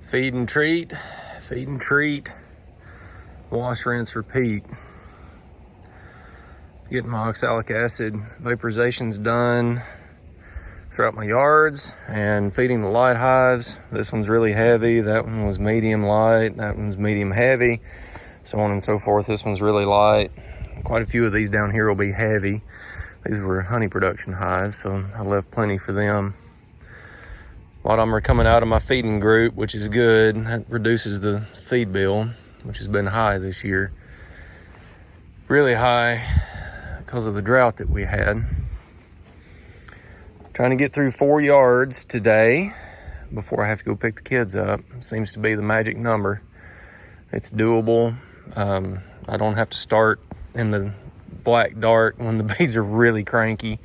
Feed and treat, wash, rinse, repeat. Getting my oxalic acid vaporizations done throughout my yards and feeding the light hives. This one's really heavy, that one was medium light, that one's medium heavy, so on and so forth. This one's really light. Quite a few of these down here will be heavy. These were honey production hives, so I left plenty for them. A lot of them are coming out of my feeding group, which is good. That reduces the feed bill, which has been high this year. Really high because of the drought that we had. Trying to get through 4 yards today before I have to go pick the kids up. Seems to be the magic number. It's doable. I don't have to start in the black dark when the bees are really cranky,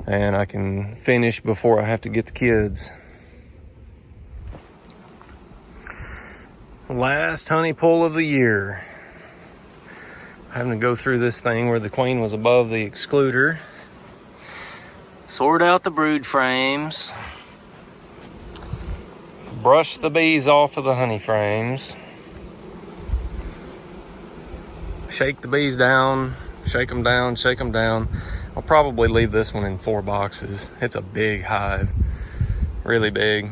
and I can finish before I have to get the kids. Last honey pull of the year. Having to go through this thing where the queen was above the excluder. Sort out the brood frames. Brush the bees off of the honey frames. Shake the bees down. Shake them down, shake them down. I'll probably leave this one in 4 boxes. It's a big hive. Really big.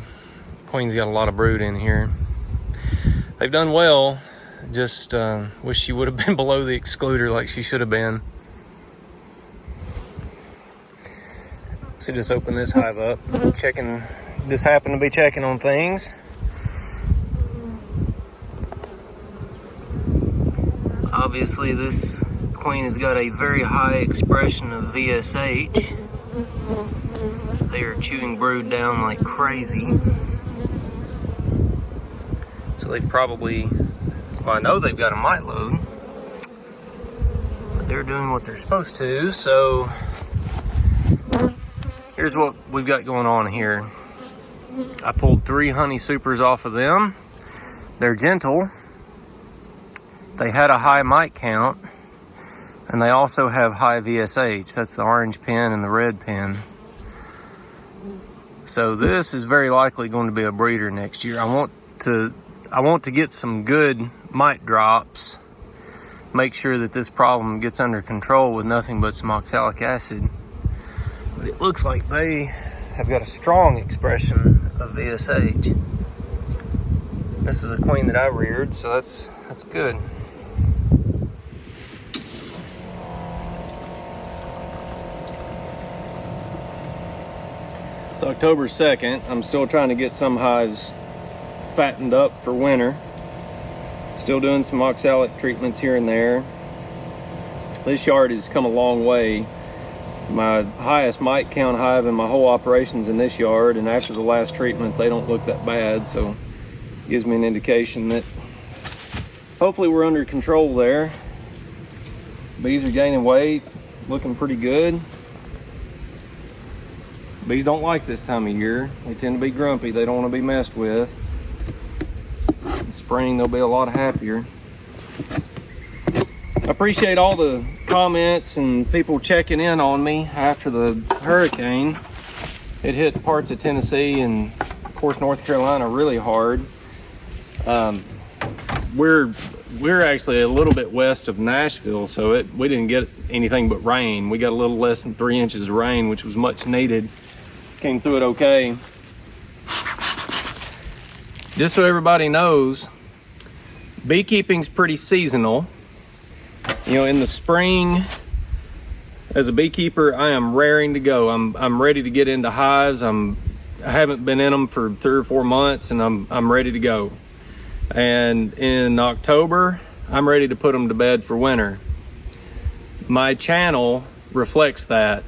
Queen's got a lot of brood in here. They've done well. Just wish she would have been below the excluder like she should have been. So just open this hive up. Checking, just happen to be checking on things. Obviously this queen has got a very high expression of VSH. They are chewing brood down like crazy. So they've probably, well, I know they've got a mite load, but they're doing what they're supposed to. So here's what we've got going on here. I pulled 3 honey supers off of them. They're gentle. They had a high mite count, and they also have high VSH. That's the orange pin and the red pin. So this is very likely going to be a breeder next year. I want to get some good mite drops, make sure that this problem gets under control with nothing but some oxalic acid. But it looks like they have got a strong expression of VSH. This is a queen that I reared, so that's good. It's October 2nd. I'm still trying to get some hives fattened up for winter. Still doing some oxalic treatments here and there. This yard has come a long way. My highest mite count hive in my whole operation's in this yard, and after the last treatment they don't look that bad, so it gives me an indication that hopefully we're under control there. Bees are gaining weight, looking pretty good. Bees don't like this time of year. They tend to be grumpy. They don't want to be messed with. In spring, they'll be a lot happier. I appreciate all the comments and people checking in on me after the hurricane. It hit parts of Tennessee and, of course, North Carolina really hard. We're actually a little bit west of Nashville, so we didn't get anything but rain. We got a little less than 3 inches of rain, which was much needed. Came through it okay. Just so everybody knows, beekeeping's pretty seasonal. You know, in the spring, as a beekeeper, I am raring to go. I'm ready to get into hives. I haven't been in them for 3 or 4 months, and I'm ready to go. And in October, I'm ready to put them to bed for winter. My channel reflects that.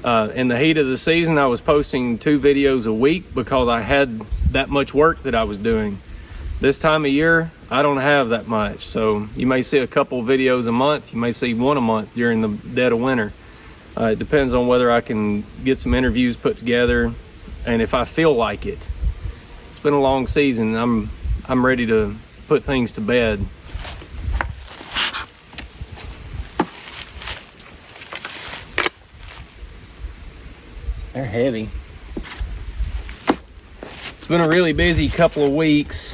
In the heat of the season, I was posting 2 videos a week because I had that much work that I was doing. This time of year, I don't have that much. So you may see a couple videos a month. You may see 1 a month during the dead of winter. It depends on whether I can get some interviews put together and if I feel like it. It's been a long season. I'm ready to put things to bed. They're heavy. It's been a really busy couple of weeks.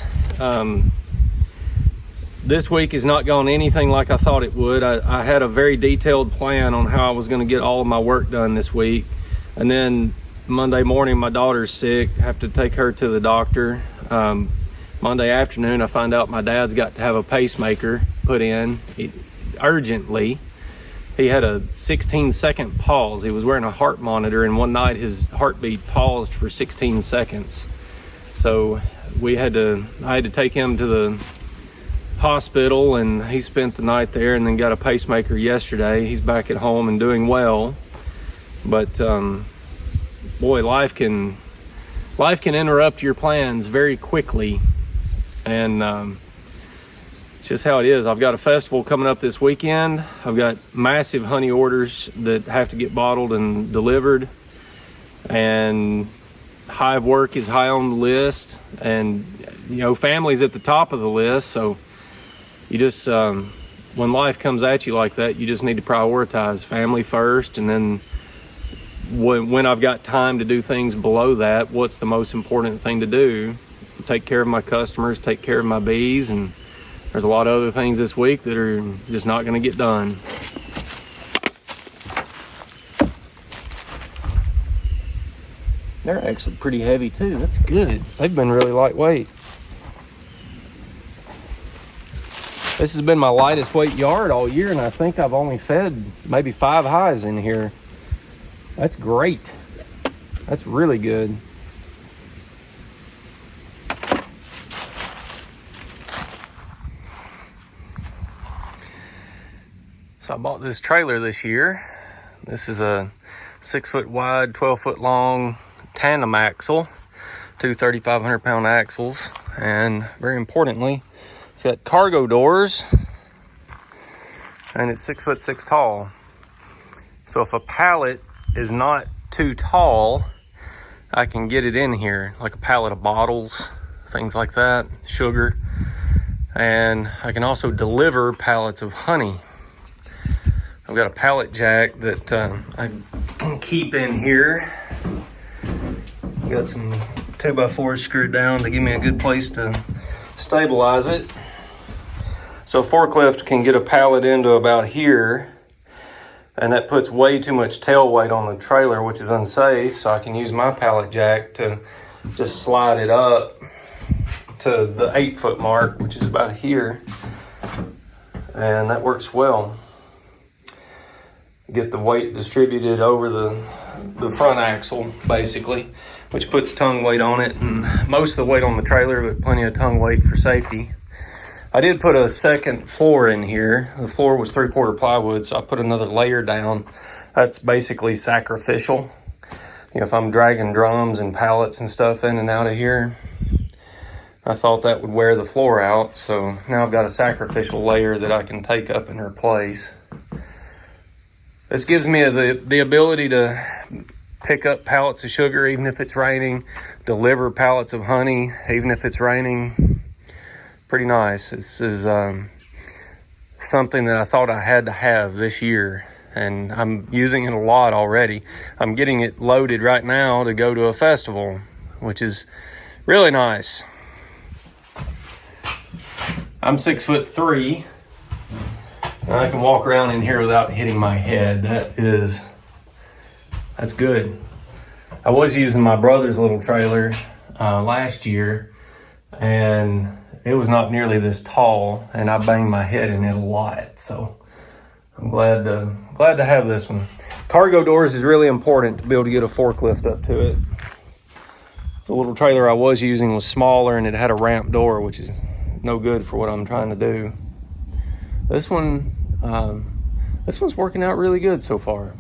This week has not gone anything like I thought it would. I had a very detailed plan on how I was going to get all of my work done this week. And then Monday morning, my daughter's sick. I have to take her to the doctor. Monday afternoon, I find out my dad's got to have a pacemaker put in urgently. He had a 16-second pause. He was wearing a heart monitor, and one night his heartbeat paused for 16 seconds. So I had to take him to the hospital, and he spent the night there and then got a pacemaker yesterday. He's back at home and doing well. But boy, life can interrupt your plans very quickly, and it's just how it is. I've got a festival coming up this weekend. I've got massive honey orders that have to get bottled and delivered, and hive work is high on the list, and family's at the top of the list. So you just when life comes at you like that, you just need to prioritize family first, and then when I've got time to do things below that, what's the most important thing to do? Take care of my customers, take care of my bees, and there's a lot of other things this week that are just not going to get done. They're actually pretty heavy too. That's good. They've been really lightweight. This has been my lightest weight yard all year, and I think I've only fed maybe 5 hives in here. That's great. That's really good. So I bought this trailer this year. This is a 6-foot wide, 12-foot long tandem axle, 2 3,500-pound axles, and very importantly, it's got cargo doors, and it's 6'6" tall. So if a pallet is not too tall, I can get it in here, like a pallet of bottles, things like that, sugar, and I can also deliver pallets of honey. I've got a pallet jack that I can keep in here. Got some 2x4s screwed down to give me a good place to stabilize it. So a forklift can get a pallet into about here, and that puts way too much tail weight on the trailer, which is unsafe. So I can use my pallet jack to just slide it up to the 8-foot mark, which is about here, and that works well. Get the weight distributed over the front axle, basically, which puts tongue weight on it, and most of the weight on the trailer, but plenty of tongue weight for safety. I did put a second floor in here. The floor was 3/4 plywood, so I put another layer down. That's basically sacrificial. If I'm dragging drums and pallets and stuff in and out of here, I thought that would wear the floor out, so now I've got a sacrificial layer that I can take up and replace. This gives me the ability to pick up pallets of sugar even if it's raining, deliver pallets of honey even if it's raining. Pretty nice. This is something that I thought I had to have this year, and I'm using it a lot already. I'm getting it loaded right now to go to a festival, which is really nice. I'm 6'3", and I can walk around in here without hitting my head. That's good. I was using my brother's little trailer last year, and it was not nearly this tall, and I banged my head in it a lot. So I'm glad to have this one. Cargo doors is really important to be able to get a forklift up to it. The little trailer I was using was smaller, and it had a ramp door, which is no good for what I'm trying to do. This one's working out really good so far.